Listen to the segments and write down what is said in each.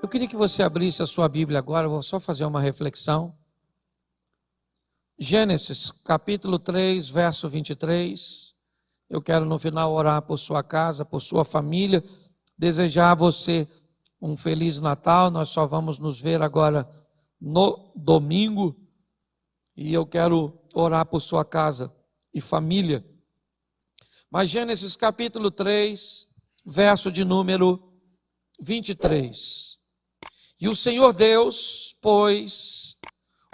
Eu queria que você abrisse a sua Bíblia agora, eu vou só fazer uma reflexão. Gênesis, capítulo 3, verso 23. Eu quero no final orar por sua casa, por sua família, desejar a você um Feliz Natal. Nós só vamos nos ver agora no domingo e eu quero orar por sua casa e família. Mas Gênesis capítulo 3, verso de número 23. E o Senhor Deus, pois,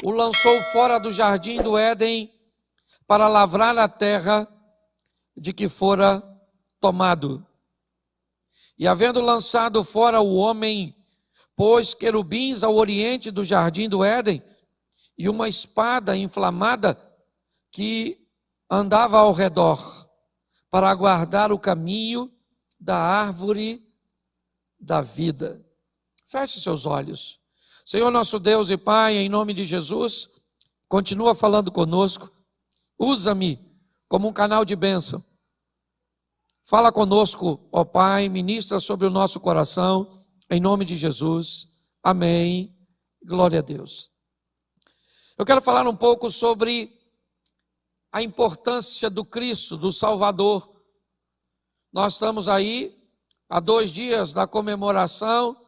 o lançou fora do jardim do Éden para lavrar a terra de que fora tomado. E havendo lançado fora o homem, pôs querubins ao oriente do jardim do Éden e uma espada inflamada que andava ao redor para aguardar o caminho da árvore da vida. Feche seus olhos. Senhor nosso Deus e Pai, em nome de Jesus, continua falando conosco. Usa-me como um canal de bênção. Fala conosco, ó Pai, ministra sobre o nosso coração, em nome de Jesus. Amém. Glória a Deus. Eu quero falar um pouco sobre a importância do Cristo, do Salvador. Nós estamos aí há 2 dias da comemoração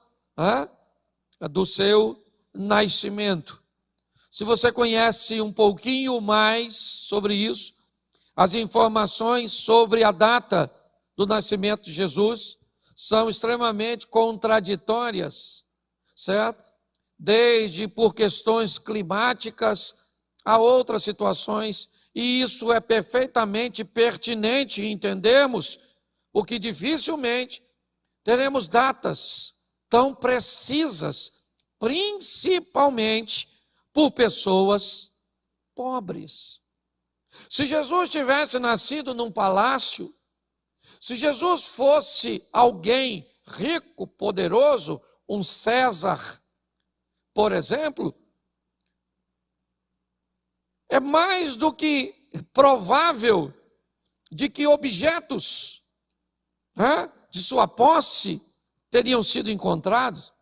do seu nascimento. Se você conhece um pouquinho mais sobre isso, as informações sobre a data do nascimento de Jesus são extremamente contraditórias, certo? Desde por questões climáticas a outras situações, e isso é perfeitamente pertinente entendermos, porque dificilmente teremos datas tão precisas, principalmente por pessoas pobres. Se Jesus tivesse nascido num palácio, se Jesus fosse alguém rico, poderoso, um César, por exemplo, é mais do que provável de que objetos de sua posse teriam sido encontrados.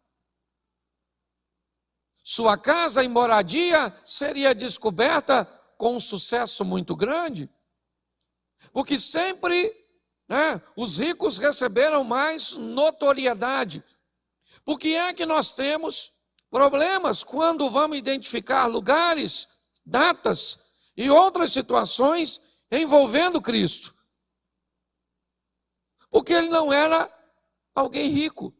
Sua casa e moradia seria descoberta com um sucesso muito grande, porque sempre os ricos receberam mais notoriedade. Por que é que nós temos problemas quando vamos identificar lugares, datas e outras situações envolvendo Cristo? Porque ele não era alguém rico,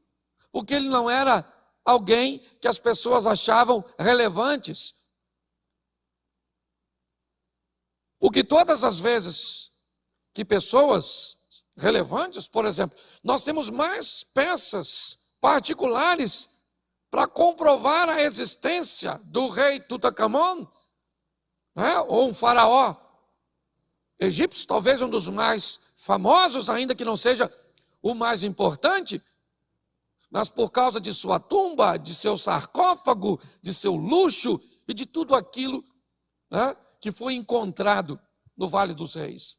porque ele não era alguém que as pessoas achavam relevantes. Porque todas as vezes que pessoas relevantes, por exemplo, nós temos mais peças particulares para comprovar a existência do rei Tutankhamon, ou um faraó egípcio, talvez um dos mais famosos, ainda que não seja o mais importante, mas por causa de sua tumba, de seu sarcófago, de seu luxo e de tudo aquilo que foi encontrado no Vale dos Reis.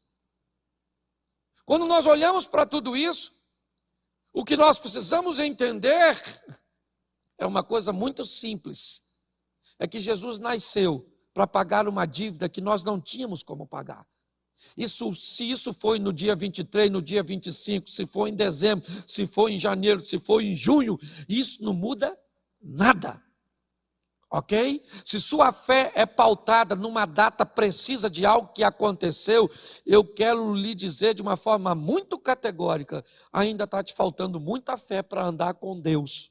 Quando nós olhamos para tudo isso, o que nós precisamos entender é uma coisa muito simples, é que Jesus nasceu para pagar uma dívida que nós não tínhamos como pagar. Se isso foi no dia 23, no dia 25, se foi em dezembro, se foi em janeiro, se foi em junho, isso não muda nada, ok? Se sua fé é pautada numa data precisa de algo que aconteceu, eu quero lhe dizer de uma forma muito categórica, ainda está te faltando muita fé para andar com Deus.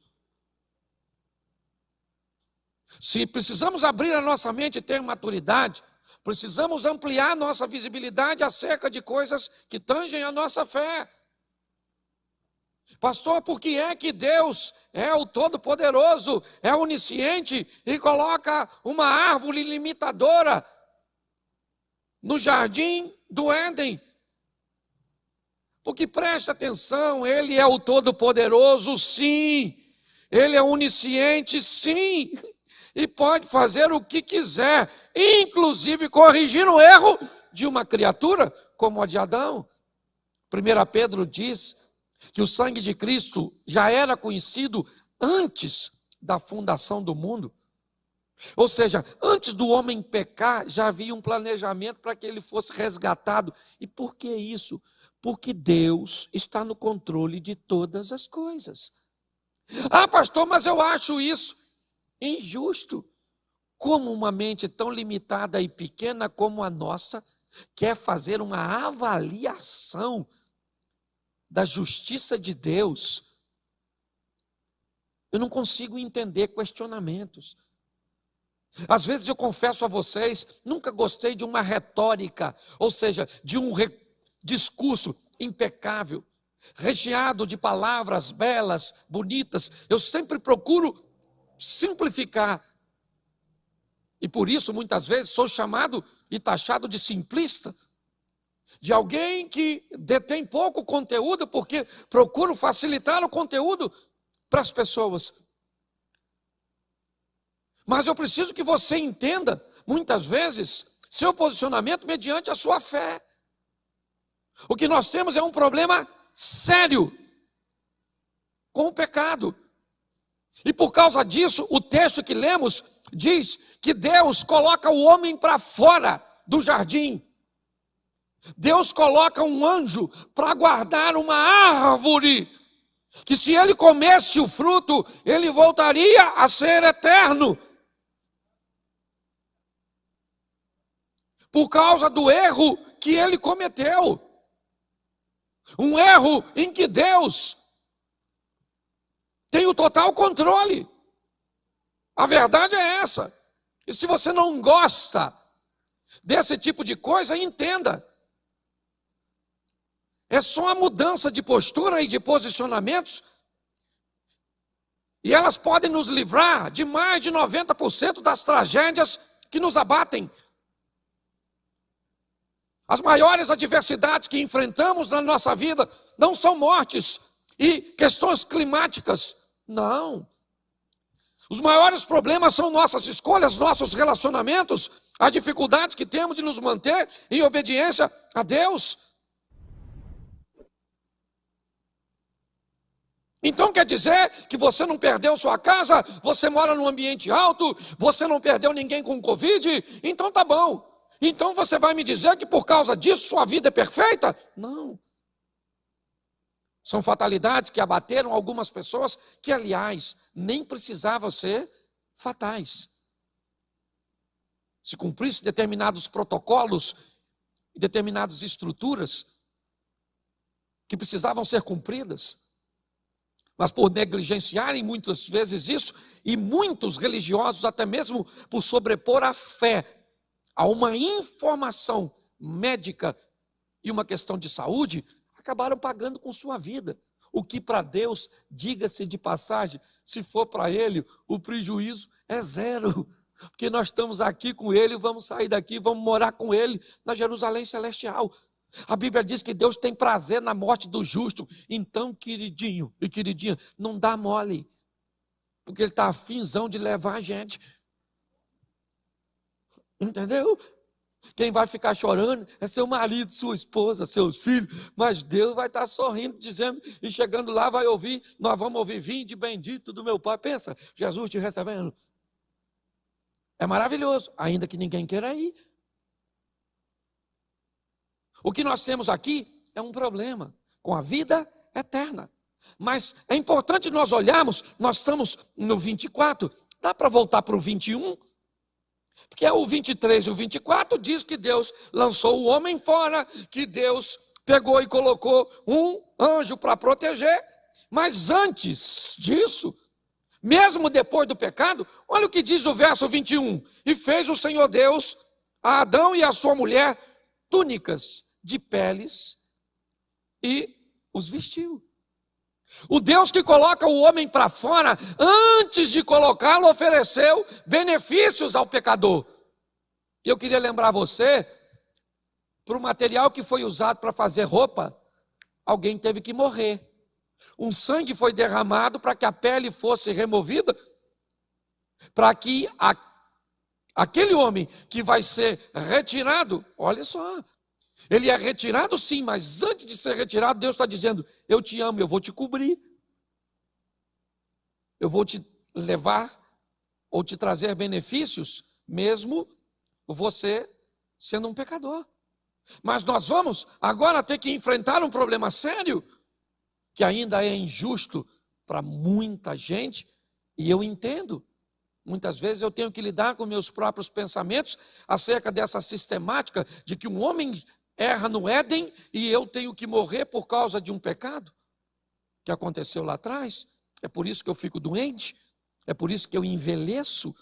Se precisamos abrir a nossa mente e ter maturidade, precisamos ampliar nossa visibilidade acerca de coisas que tangem a nossa fé. Pastor, por que é que Deus é o Todo-Poderoso, é onisciente e coloca uma árvore limitadora no jardim do Éden? Porque preste atenção, Ele é o Todo-Poderoso, sim. Ele é onisciente, sim. E pode fazer o que quiser, inclusive corrigir o erro de uma criatura como a de Adão. 1 Pedro diz que o sangue de Cristo já era conhecido antes da fundação do mundo. Ou seja, antes do homem pecar, já havia um planejamento para que ele fosse resgatado. E por que isso? Porque Deus está no controle de todas as coisas. Ah, pastor, mas eu acho isso injusto. Como uma mente tão limitada e pequena como a nossa quer fazer uma avaliação da justiça de Deus? Eu não consigo entender questionamentos. Às vezes eu confesso a vocês, nunca gostei de uma retórica, ou seja, de um discurso impecável, recheado de palavras belas, bonitas. Eu sempre procuro simplificar. E por isso, muitas vezes, sou chamado e taxado de simplista, de alguém que detém pouco conteúdo, porque procuro facilitar o conteúdo para as pessoas. Mas eu preciso que você entenda, muitas vezes, seu posicionamento mediante a sua fé. O que nós temos é um problema sério com o pecado. E por causa disso, o texto que lemos diz que Deus coloca o homem para fora do jardim. Deus coloca um anjo para guardar uma árvore, que se ele comesse o fruto, ele voltaria a ser eterno. Por causa do erro que ele cometeu. Um erro em que Deus tem o total controle. A verdade é essa. E se você não gosta desse tipo de coisa, entenda. É só a mudança de postura e de posicionamentos, e elas podem nos livrar de mais de 90% das tragédias que nos abatem. As maiores adversidades que enfrentamos na nossa vida não são mortes e questões climáticas, não. Os maiores problemas são nossas escolhas, nossos relacionamentos, a dificuldade que temos de nos manter em obediência a Deus. Então quer dizer que você não perdeu sua casa, você mora num ambiente alto, você não perdeu ninguém com Covid, então tá bom. Então você vai me dizer que por causa disso sua vida é perfeita? Não. São fatalidades que abateram algumas pessoas que, aliás, nem precisavam ser fatais. Se cumprisse determinados protocolos e determinadas estruturas que precisavam ser cumpridas, mas por negligenciarem muitas vezes isso, e muitos religiosos, até mesmo por sobrepor a fé a uma informação médica e uma questão de saúde, acabaram pagando com sua vida. O que para Deus, diga-se de passagem, se for para Ele, o prejuízo é zero. Porque nós estamos aqui com Ele, vamos sair daqui, vamos morar com Ele na Jerusalém Celestial. A Bíblia diz que Deus tem prazer na morte do justo. Então, queridinho e queridinha, não dá mole, porque Ele está afinzão de levar a gente. Entendeu? Quem vai ficar chorando é seu marido, sua esposa, seus filhos, mas Deus vai estar sorrindo, dizendo, e chegando lá vai ouvir, nós vamos ouvir: vinde bendito do meu Pai. Pensa, Jesus te recebendo. É maravilhoso, ainda que ninguém queira ir. O que nós temos aqui é um problema com a vida eterna. Mas é importante nós olharmos, nós estamos no 24, dá para voltar para o 21? Porque o 23 e o 24 diz que Deus lançou o homem fora, que Deus pegou e colocou um anjo para proteger. Mas antes disso, mesmo depois do pecado, olha o que diz o verso 21. E fez o Senhor Deus a Adão e a sua mulher túnicas de peles e os vestiu. O Deus que coloca o homem para fora, antes de colocá-lo, ofereceu benefícios ao pecador. Eu queria lembrar você, para o material que foi usado para fazer roupa, alguém teve que morrer. Um sangue foi derramado para que a pele fosse removida, para que aquele homem que vai ser retirado, olha só, ele é retirado sim, mas antes de ser retirado, Deus está dizendo: eu te amo, eu vou te cobrir. eu vou te levar ou te trazer benefícios, mesmo você sendo um pecador. Mas nós vamos agora ter que enfrentar um problema sério, que ainda é injusto para muita gente, e eu entendo. Muitas vezes eu tenho que lidar com meus próprios pensamentos acerca dessa sistemática de que um homem erra no Éden e eu tenho que morrer por causa de um pecado que aconteceu lá atrás. É por isso que eu fico doente, é por isso que eu envelheço,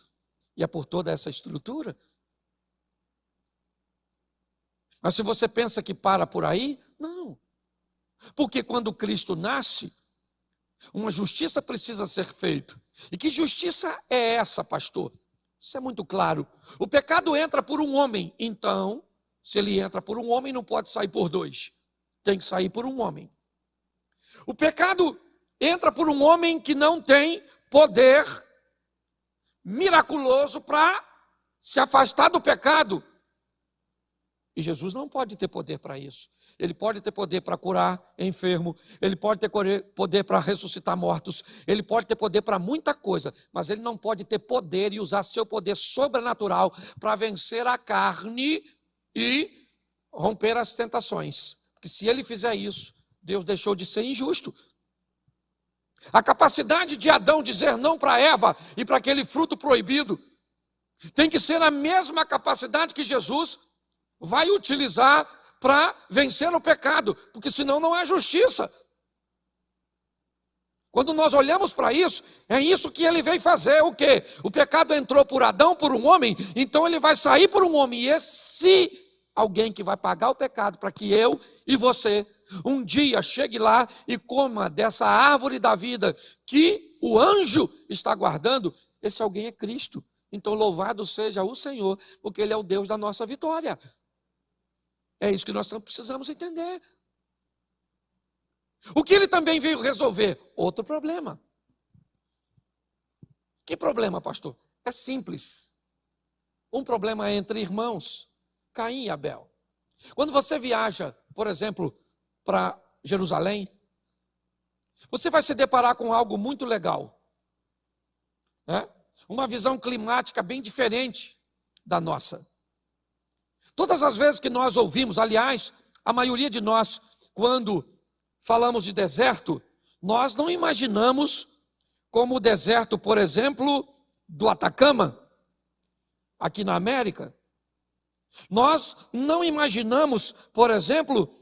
e é por toda essa estrutura. Mas se você pensa que para por aí, não. Porque quando Cristo nasce, uma justiça precisa ser feita. E que justiça é essa, pastor? Isso é muito claro. O pecado entra por um homem, então, se ele entra por um homem, não pode sair por dois. Tem que sair por um homem. O pecado entra por um homem que não tem poder miraculoso para se afastar do pecado. E Jesus não pode ter poder para isso. Ele pode ter poder para curar enfermo, ele pode ter poder para ressuscitar mortos, ele pode ter poder para muita coisa, mas ele não pode ter poder e usar seu poder sobrenatural para vencer a carne e romper as tentações. Porque se ele fizer isso, Deus deixou de ser injusto. A capacidade de Adão dizer não para Eva e para aquele fruto proibido tem que ser a mesma capacidade que Jesus vai utilizar para vencer o pecado, porque senão não é justiça. Quando nós olhamos para isso, é isso que ele veio fazer. O quê? O pecado entrou por Adão, por um homem, então ele vai sair por um homem. E esse alguém que vai pagar o pecado para que eu e você um dia chegue lá e coma dessa árvore da vida que o anjo está guardando, esse alguém é Cristo. Então louvado seja o Senhor, porque Ele é o Deus da nossa vitória. É isso que nós precisamos entender. O que Ele também veio resolver? Outro problema. Que problema, pastor? É simples. Um problema entre irmãos, Caim e Abel. Quando você viaja, por exemplo, para Jerusalém, você vai se deparar com algo muito legal. Uma visão climática bem diferente da nossa. Todas as vezes que nós ouvimos, aliás, a maioria de nós, quando falamos de deserto, nós não imaginamos como o deserto, por exemplo, do Atacama, aqui na América. Nós não imaginamos, por exemplo,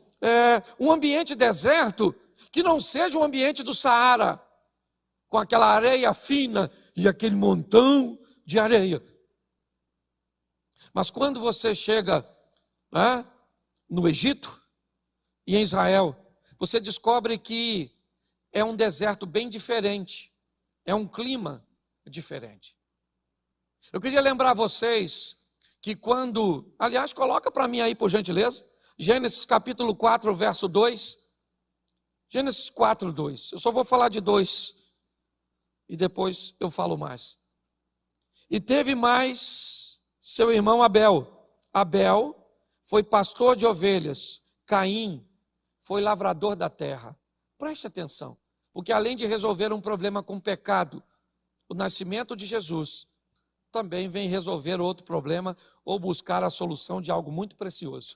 um ambiente deserto que não seja um ambiente do Saara, com aquela areia fina e aquele montão de areia. Mas quando você chega no Egito e em Israel, você descobre que é um deserto bem diferente, é um clima diferente. Eu queria lembrar vocês que quando, aliás, coloca para mim aí por gentileza, Gênesis capítulo 4, verso 2, Gênesis 4, 2, eu só vou falar de 2 e depois eu falo mais. E teve mais seu irmão Abel. Abel foi pastor de ovelhas. Caim foi lavrador da terra. Preste atenção, porque além de resolver um problema com o pecado, o nascimento de Jesus também vem resolver outro problema ou buscar a solução de algo muito precioso.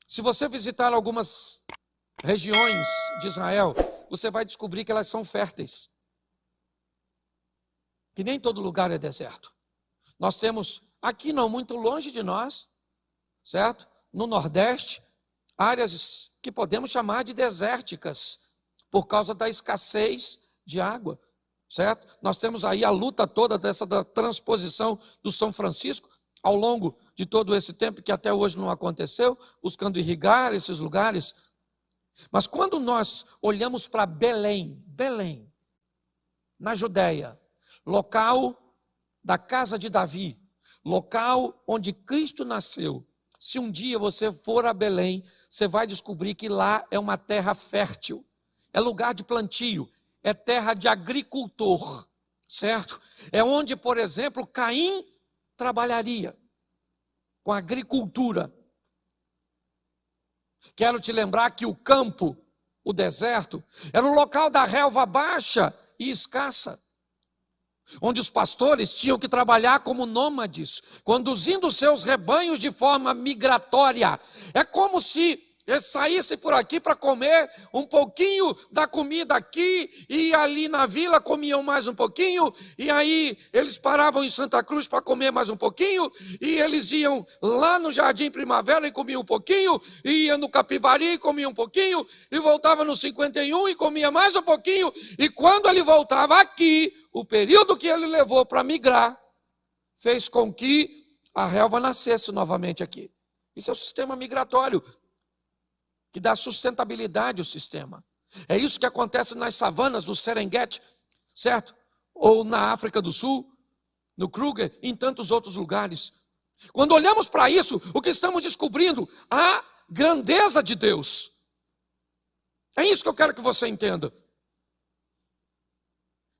Se você visitar algumas regiões de Israel, você vai descobrir que elas são férteis. Que nem todo lugar é deserto. Nós temos, aqui não muito longe de nós, certo? No Nordeste, áreas que podemos chamar de desérticas, por causa da escassez de água, certo? Nós temos aí a luta toda da transposição do São Francisco, ao longo de todo esse tempo, que até hoje não aconteceu, buscando irrigar esses lugares. Mas quando nós olhamos para Belém, na Judéia, local da casa de Davi, local onde Cristo nasceu. Se um dia você for a Belém, você vai descobrir que lá é uma terra fértil, é lugar de plantio, é terra de agricultor, certo? É onde, por exemplo, Caim trabalharia com agricultura. Quero te lembrar que o campo o deserto, era o local da relva baixa e escassa, onde os pastores tinham que trabalhar como nômades, conduzindo seus rebanhos de forma migratória. É como se eles saíssem por aqui para comer um pouquinho da comida aqui, e ali na vila comiam mais um pouquinho, e aí eles paravam em Santa Cruz para comer mais um pouquinho, e eles iam lá no Jardim Primavera e comiam um pouquinho, e iam no Capivari e comiam um pouquinho, e voltava no 51 e comia mais um pouquinho, e quando ele voltava aqui, o período que ele levou para migrar, fez com que a relva nascesse novamente aqui. Isso é o sistema migratório, que dá sustentabilidade ao sistema. É isso que acontece nas savanas do Serengeti, certo? Ou na África do Sul, no Kruger, e em tantos outros lugares. Quando olhamos para isso, o que estamos descobrindo? A grandeza de Deus. É isso que eu quero que você entenda.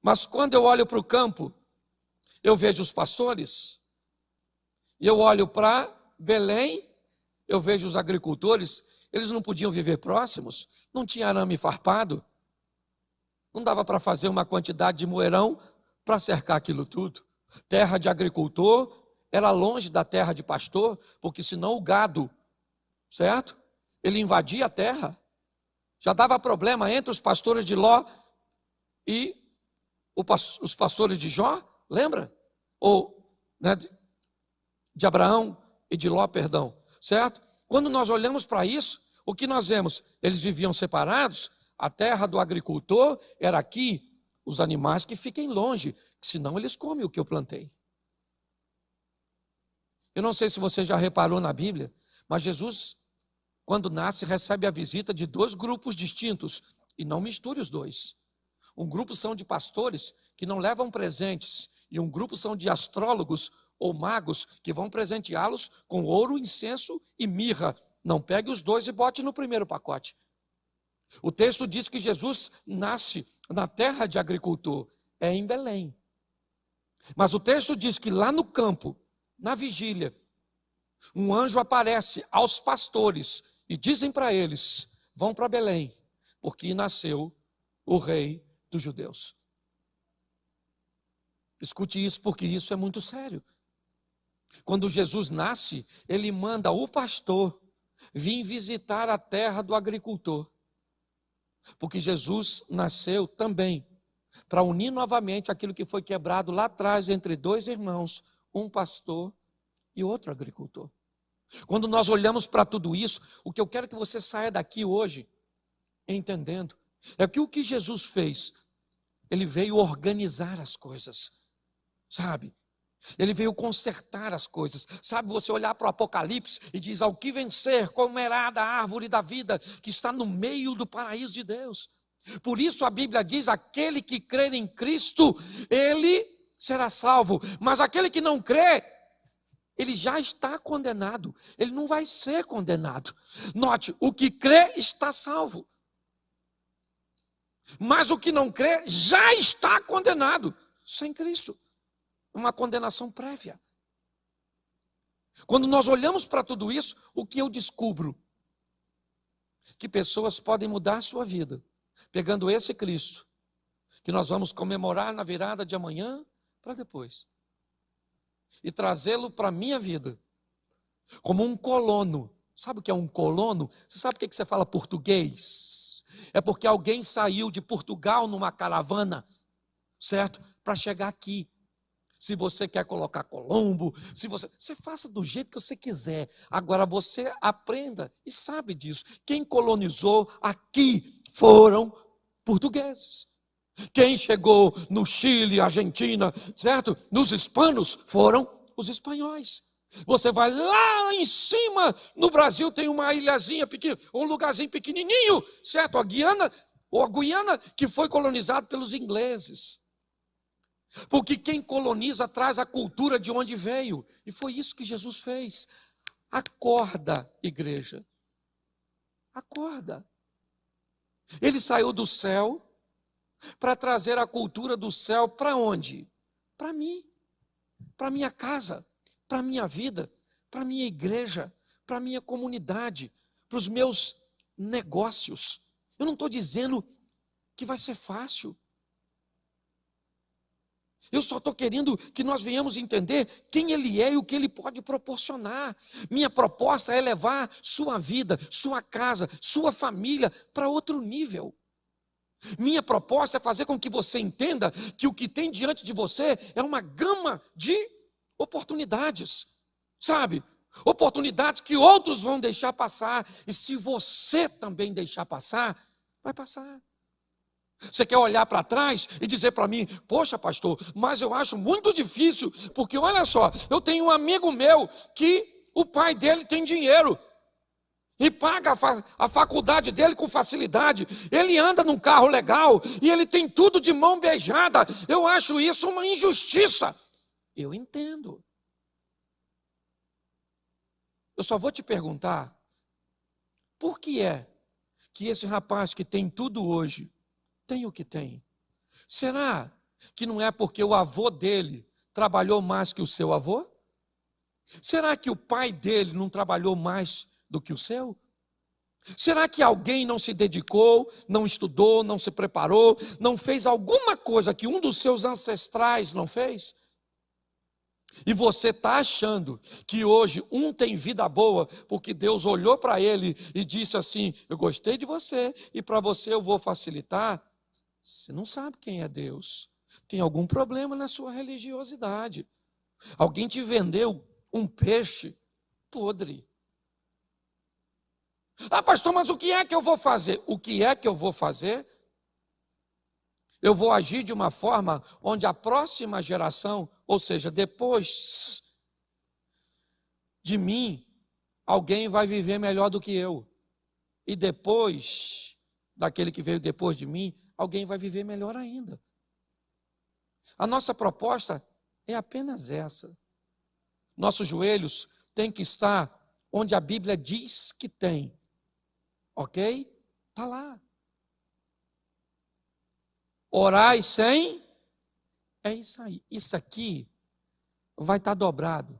Mas quando eu olho para o campo, eu vejo os pastores, e eu olho para Belém, eu vejo os agricultores. Eles não podiam viver próximos, não tinha arame farpado, não dava para fazer uma quantidade de moeirão para cercar aquilo tudo. Terra de agricultor era longe da terra de pastor, porque senão o gado, certo? Ele invadia a terra. Já dava problema entre os pastores de Ló e os pastores de Jó, lembra? Ou né, de Abraão e de Ló, perdão, certo? Quando nós olhamos para isso, o que nós vemos? Eles viviam separados, a terra do agricultor era aqui, os animais que fiquem longe, senão eles comem o que eu plantei. Eu não sei se você já reparou na Bíblia, mas Jesus, quando nasce, recebe a visita de dois grupos distintos, e não misture os dois. Um grupo são de pastores que não levam presentes, e um grupo são de astrólogos ou magos que vão presenteá-los com ouro, incenso e mirra. Não pegue os dois e bote no primeiro pacote. O texto diz que Jesus nasce na terra de agricultor, é em Belém. Mas o texto diz que lá no campo, na vigília, um anjo aparece aos pastores e dizem para eles: vão para Belém, porque nasceu o rei dos judeus. Escute isso, porque isso é muito sério. Quando Jesus nasce, ele manda o pastor vir visitar a terra do agricultor, porque Jesus nasceu também para unir novamente aquilo que foi quebrado lá atrás entre dois irmãos, um pastor e outro agricultor. Quando nós olhamos para tudo isso, o que eu quero que você saia daqui hoje entendendo é que o que Jesus fez, ele veio organizar as coisas, sabe? Ele veio consertar as coisas. Sabe, você olhar para o Apocalipse e diz: ao que vencer, comerá da árvore da vida que está no meio do paraíso de Deus. Por isso a Bíblia diz: aquele que crer em Cristo, ele será salvo. Mas aquele que não crê, ele já está condenado. Ele não vai ser condenado. Note, o que crê está salvo. Mas o que não crê já está condenado sem Cristo. Uma condenação prévia. Quando nós olhamos para tudo isso, o que eu descubro? Que pessoas podem mudar a sua vida, pegando esse Cristo, que nós vamos comemorar na virada de amanhã para depois, e trazê-lo para a minha vida, como um colono. Sabe o que é um colono? Você sabe por que você fala português? É porque alguém saiu de Portugal numa caravana, certo? Para chegar aqui. Se você quer colocar Colombo, você faça do jeito que você quiser. Agora você aprenda e sabe disso. Quem colonizou aqui foram portugueses. Quem chegou no Chile, Argentina, certo? Nos hispanos foram os espanhóis. Você vai lá em cima, no Brasil tem uma ilhazinha pequena, um lugarzinho pequenininho, certo? A Guiana, que foi colonizado pelos ingleses. Porque quem coloniza traz a cultura de onde veio. E foi isso que Jesus fez. Acorda, igreja. Acorda. Ele saiu do céu para trazer a cultura do céu para onde? Para mim, para minha casa, para minha vida, para minha igreja, para minha comunidade, para os meus negócios. Eu não estou dizendo que vai ser fácil. Eu só estou querendo que nós venhamos entender quem Ele é e o que Ele pode proporcionar. Minha proposta é levar sua vida, sua casa, sua família para outro nível. Minha proposta é fazer com que você entenda que o que tem diante de você é uma gama de oportunidades, sabe? Oportunidades que outros vão deixar passar, e se você também deixar passar, vai passar. Você quer olhar para trás e dizer para mim: poxa, pastor, mas eu acho muito difícil, porque olha só, eu tenho um amigo meu que o pai dele tem dinheiro e paga a faculdade dele com facilidade, ele anda num carro legal e ele tem tudo de mão beijada. Eu acho isso uma injustiça. Eu entendo. Eu só vou te perguntar, por que é que esse rapaz que tem tudo hoje tem o que tem? Será que não é porque o avô dele trabalhou mais que o seu avô? Será que o pai dele não trabalhou mais do que o seu? Será que alguém não se dedicou, não estudou, não se preparou, não fez alguma coisa que um dos seus ancestrais não fez? E você está achando que hoje um tem vida boa porque Deus olhou para ele e disse assim: eu gostei de você e para você eu vou facilitar? Você não sabe quem é Deus. Tem algum problema na sua religiosidade. Alguém te vendeu um peixe podre. Ah, pastor, mas o que é que eu vou fazer? O que é que eu vou fazer? Eu vou agir de uma forma onde a próxima geração, ou seja, depois de mim, alguém vai viver melhor do que eu. E depois daquele que veio depois de mim, alguém vai viver melhor ainda. A nossa proposta é apenas essa. Nossos joelhos têm que estar onde a Bíblia diz que tem. Ok? Está lá. Orai sem, é isso aí. Isso aqui vai estar dobrado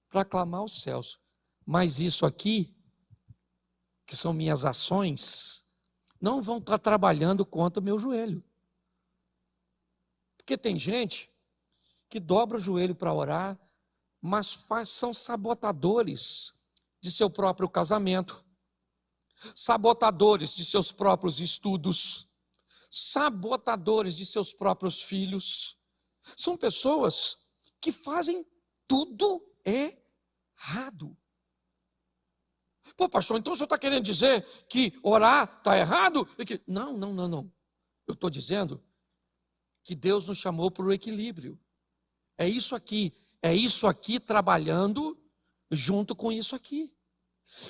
para clamar os céus. Mas isso aqui, que são minhas ações, não vão estar trabalhando contra o meu joelho. Porque tem gente que dobra o joelho para orar, mas são sabotadores de seu próprio casamento, sabotadores de seus próprios estudos, sabotadores de seus próprios filhos. São pessoas que fazem tudo errado. Pô, pastor, então o senhor está querendo dizer que orar está errado? Não. Eu estou dizendo que Deus nos chamou para o equilíbrio. É isso aqui trabalhando junto com isso aqui.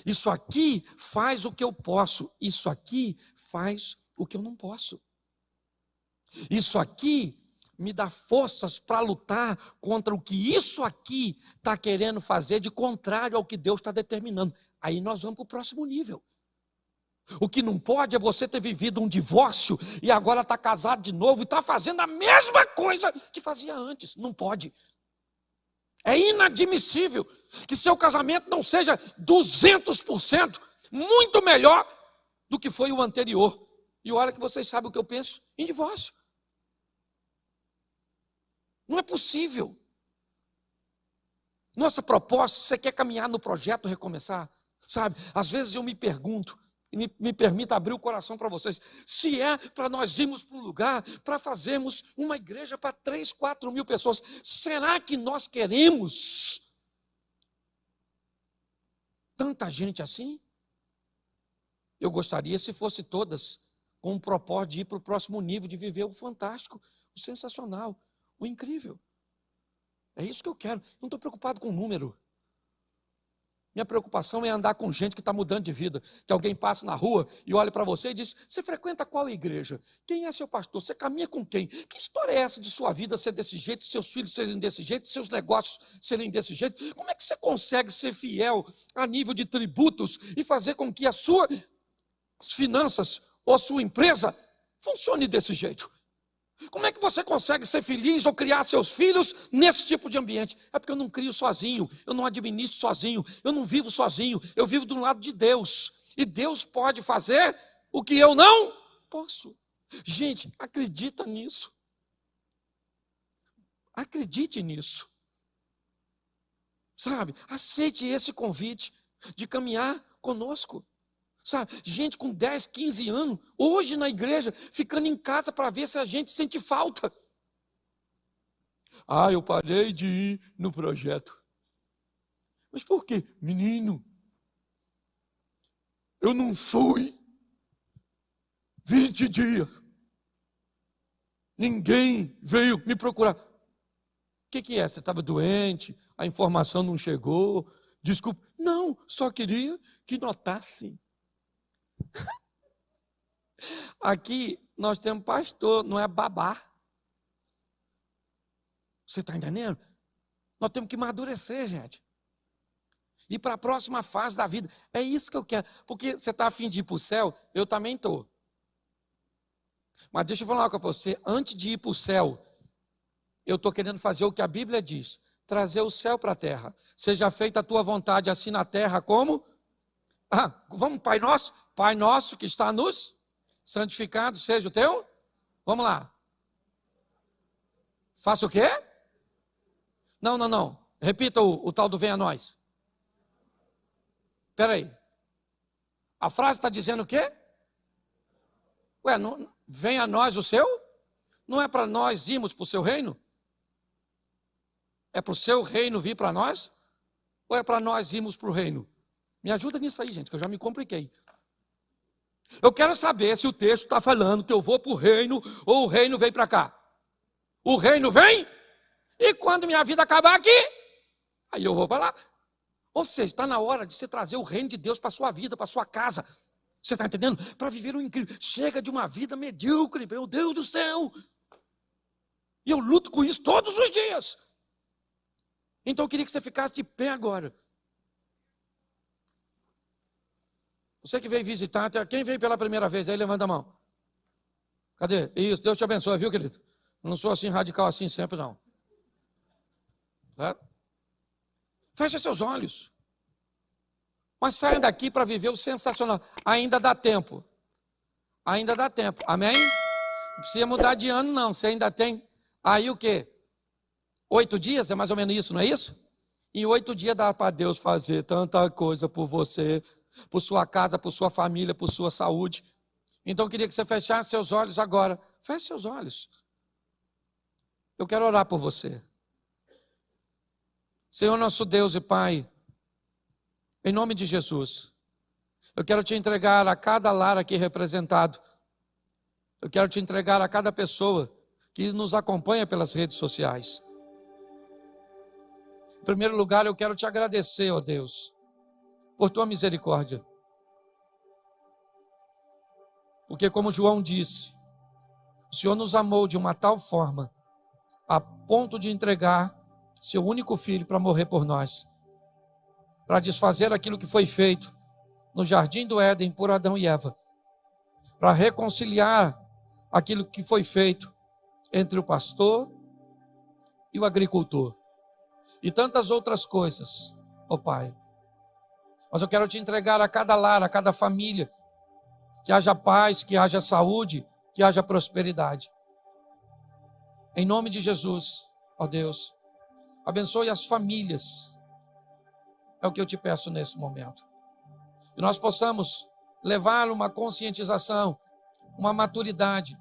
Isso aqui faz o que eu posso, isso aqui faz o que eu não posso. Isso aqui me dá forças para lutar contra o que isso aqui está querendo fazer de contrário ao que Deus está determinando. Aí nós vamos para o próximo nível. O que não pode é você ter vivido um divórcio e agora está casado de novo e está fazendo a mesma coisa que fazia antes. Não pode. É inadmissível que seu casamento não seja 200% muito melhor do que foi o anterior. E olha que vocês sabem o que eu penso em divórcio. Não é possível. Nossa proposta, você quer caminhar no projeto Recomeçar? Sabe, às vezes eu me pergunto, e me permita abrir o coração para vocês, se é para nós irmos para um lugar, para fazermos uma igreja para 3, 4 mil pessoas, será que nós queremos tanta gente assim? Eu gostaria se fosse todas com o propósito de ir para o próximo nível, de viver o fantástico, o sensacional, o incrível. É isso que eu quero. Não estou preocupado com o número. Minha preocupação é andar com gente que está mudando de vida. Que alguém passa na rua e olha para você e diz: você frequenta qual igreja? Quem é seu pastor? Você caminha com quem? Que história é essa de sua vida ser desse jeito, seus filhos serem desse jeito, seus negócios serem desse jeito? Como é que você consegue ser fiel a nível de tributos e fazer com que as suas finanças ou a sua empresa funcione desse jeito? Como é que você consegue ser feliz ou criar seus filhos nesse tipo de ambiente? É porque eu não crio sozinho, eu não administro sozinho, eu não vivo sozinho, eu vivo do lado de Deus. E Deus pode fazer o que eu não posso. Gente, acredita nisso. Acredite nisso. Sabe? Aceite esse convite de caminhar conosco. Sabe? Gente com 10, 15 anos, hoje na igreja, ficando em casa para ver se a gente sente falta. Ah, eu parei de ir no projeto. Mas por quê? Menino, eu não fui 20 dias. Ninguém veio me procurar. O que é? Você estava doente? A informação não chegou? Desculpa. Não, só queria que notasse. Aqui nós temos pastor, não é babá. Você está entendendo? Nós temos que amadurecer, gente. E para a próxima fase da vida. É isso que eu quero. Porque você está a fim de ir para o céu, eu também estou. Mas deixa eu falar uma coisa para você. Antes de ir para o céu, eu estou querendo fazer o que a Bíblia diz. Trazer o céu para a terra. Seja feita a tua vontade assim na terra como... vamos, Pai Nosso? Pai Nosso que está nos santificado, seja o teu. Vamos lá. Faça o quê? Não. Repita o tal do venha a nós. Espera aí. A frase está dizendo o quê? Ué, não, venha a nós o seu? Não é para nós irmos para o seu reino? É para o seu reino vir para nós? Ou é para nós irmos para o reino? Me ajuda nisso aí, gente, que eu já me compliquei. Eu quero saber se o texto está falando que eu vou para o reino ou o reino vem para cá. O reino vem e quando minha vida acabar aqui, aí eu vou para lá. Ou seja, está na hora de você trazer o reino de Deus para a sua vida, para a sua casa. Você está entendendo? Para viver um incrível. Chega de uma vida medíocre, meu Deus do céu. E eu luto com isso todos os dias. Então eu queria que você ficasse de pé agora. Você que veio visitar, quem veio pela primeira vez? Aí levanta a mão. Cadê? Isso, Deus te abençoe, viu, querido? Eu não sou assim radical assim sempre, não. Tá? Feche seus olhos. Mas saia daqui para viver o sensacional. Ainda dá tempo. Ainda dá tempo. Amém? Não precisa mudar de ano, não. Você ainda tem aí o quê? 8 dias? É mais ou menos isso, não é isso? Em 8 dias dá para Deus fazer tanta coisa por você, por sua casa, por sua família, por sua saúde. Então eu queria que você fechasse seus olhos agora. Feche seus olhos. Eu quero orar por você. Senhor nosso Deus e Pai, em nome de Jesus, eu quero te entregar a cada lar aqui representado. Eu quero te entregar a cada pessoa que nos acompanha pelas redes sociais. Em primeiro lugar, eu quero te agradecer, ó Deus, por tua misericórdia. Porque como João disse, o Senhor nos amou de uma tal forma, a ponto de entregar seu único filho para morrer por nós, para desfazer aquilo que foi feito no jardim do Éden por Adão e Eva, para reconciliar aquilo que foi feito entre o pastor e o agricultor, e tantas outras coisas, ó Pai. Mas eu quero te entregar a cada lar, a cada família, que haja paz, que haja saúde, que haja prosperidade. Em nome de Jesus, ó Deus, abençoe as famílias. É o que eu te peço nesse momento. Que nós possamos levar uma conscientização, uma maturidade.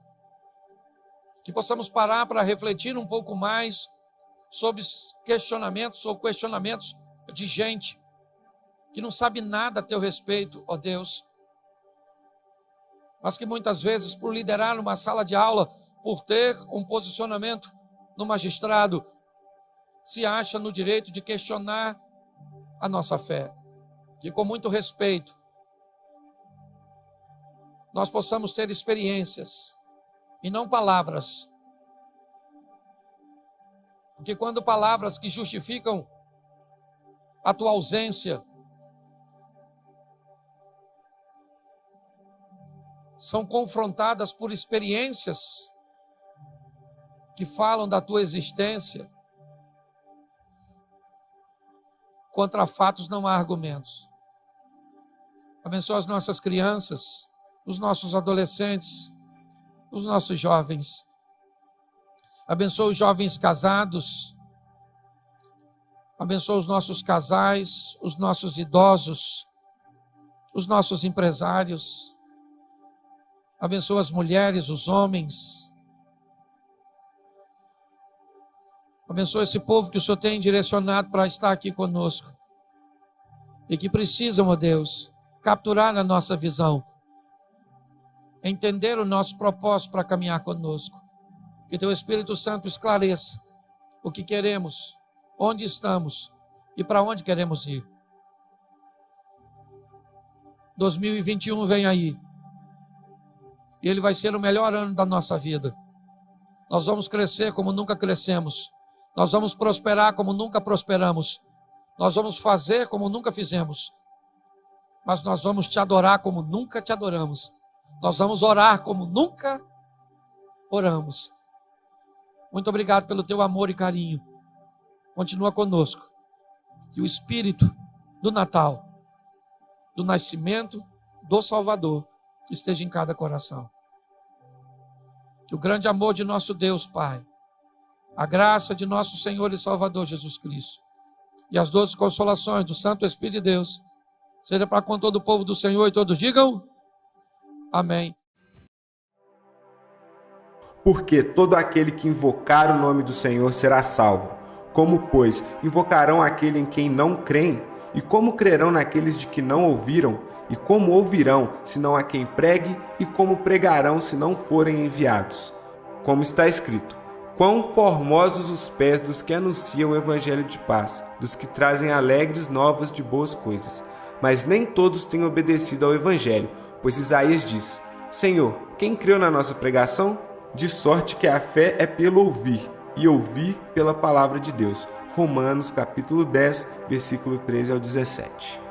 Que possamos parar para refletir um pouco mais sobre questionamentos ou questionamentos de gente que não sabe nada a teu respeito, ó Deus. Mas que muitas vezes, por liderar uma sala de aula, por ter um posicionamento no magistrado, se acha no direito de questionar a nossa fé. Que com muito respeito, nós possamos ter experiências e não palavras. Porque quando palavras que justificam a tua ausência são confrontadas por experiências que falam da tua existência, contra fatos não há argumentos. Abençoa as nossas crianças, os nossos adolescentes, os nossos jovens. Abençoa os jovens casados. Abençoa os nossos casais, os nossos idosos, os nossos empresários. Abençoa as mulheres, os homens. Abençoa esse povo que o Senhor tem direcionado para estar aqui conosco. E que precisam, ó Deus, capturar a nossa visão. Entender o nosso propósito para caminhar conosco. Que Teu Espírito Santo esclareça o que queremos, onde estamos e para onde queremos ir. 2021 vem aí. E ele vai ser o melhor ano da nossa vida. Nós vamos crescer como nunca crescemos. Nós vamos prosperar como nunca prosperamos. Nós vamos fazer como nunca fizemos. Mas nós vamos Te adorar como nunca Te adoramos. Nós vamos orar como nunca oramos. Muito obrigado pelo Teu amor e carinho. Continua conosco. Que o Espírito do Natal, do nascimento do Salvador, esteja em cada coração. Que o grande amor de nosso Deus, Pai, a graça de nosso Senhor e Salvador Jesus Cristo e as doces consolações do Santo Espírito de Deus seja para com todo o povo do Senhor e todos digam amém. Porque todo aquele que invocar o nome do Senhor será salvo. Como, pois, invocarão aquele em quem não creem? E como crerão naqueles de que não ouviram? E como ouvirão, senão a quem pregue? E como pregarão, se não forem enviados? Como está escrito: quão formosos os pés dos que anunciam o evangelho de paz, dos que trazem alegres novas de boas coisas. Mas nem todos têm obedecido ao evangelho, pois Isaías diz: Senhor, quem creu na nossa pregação? De sorte que a fé é pelo ouvir, e ouvir pela palavra de Deus. Romanos capítulo 10, versículo 13 ao 17.